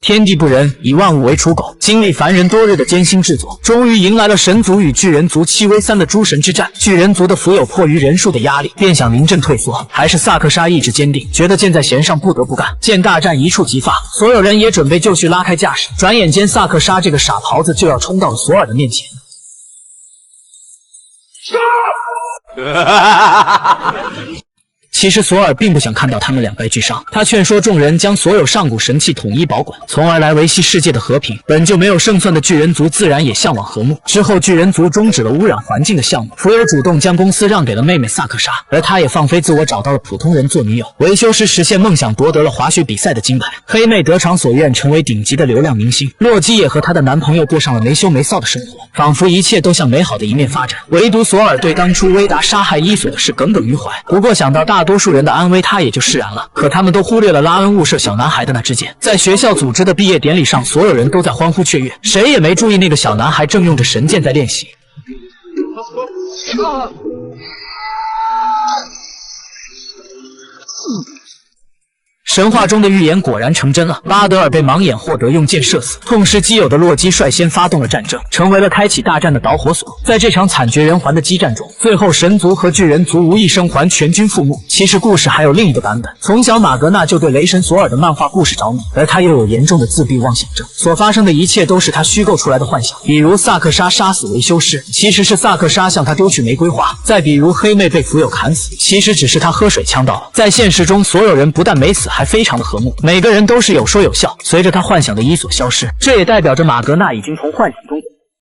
天地不仁，以万物为刍狗。经历凡人多日的艰辛制作，终于迎来了神族与巨人族7v3的诸神之战。巨人族的浮友迫于人数的压力，便想临阵退缩，还是萨克沙意志坚定，觉得箭在弦上，不得不干。见大战一触即发，所有人也准备就绪，拉开架势。转眼间，萨克沙这个傻狍子就要冲到了索尔的面前。其实索尔并不想看到他们两败俱伤，他劝说众人将所有上古神器统一保管，从而来维系世界的和平。本就没有胜算的巨人族自然也向往和睦。之后，巨人族终止了污染环境的项目，浮游主动将公司让给了妹妹萨克莎，而他也放飞自我，找到了普通人做女友。维修师实现梦想，夺得了滑雪比赛的金牌。黑妹得偿所愿，成为顶级的流量明星。洛基也和她的男朋友过上了没羞没臊的生活，仿佛一切都向美好的一面发展。唯独索尔对当初威达杀害伊索的事耿耿于怀。不过想到大多数人的安危，他也就释然了。可他们都忽略了拉恩误射小男孩的那支箭。在学校组织的毕业典礼上，所有人都在欢呼雀跃，谁也没注意那个小男孩正用着神剑在练习。神话中的预言果然成真了，巴德尔被盲眼获得用箭射死，痛失基友的洛基率先发动了战争，成为了开启大战的导火索。在这场惨绝人寰的激战中，最后神族和巨人族无一生还，全军覆没。其实故事还有另一个版本，从小马格纳就对雷神索尔的漫画故事着迷，而他又有严重的自闭妄想症，所发生的一切都是他虚构出来的幻想。比如萨克莎杀死维修师，其实是萨克莎向他丢去玫瑰花；再比如黑妹被浮友砍死，其实只是他喝水呛到了。在现实中，所有人不但没死，还非常的和睦，每个人都是有说有笑。随着他幻想的伊索消失，这也代表着马格纳已经从幻想中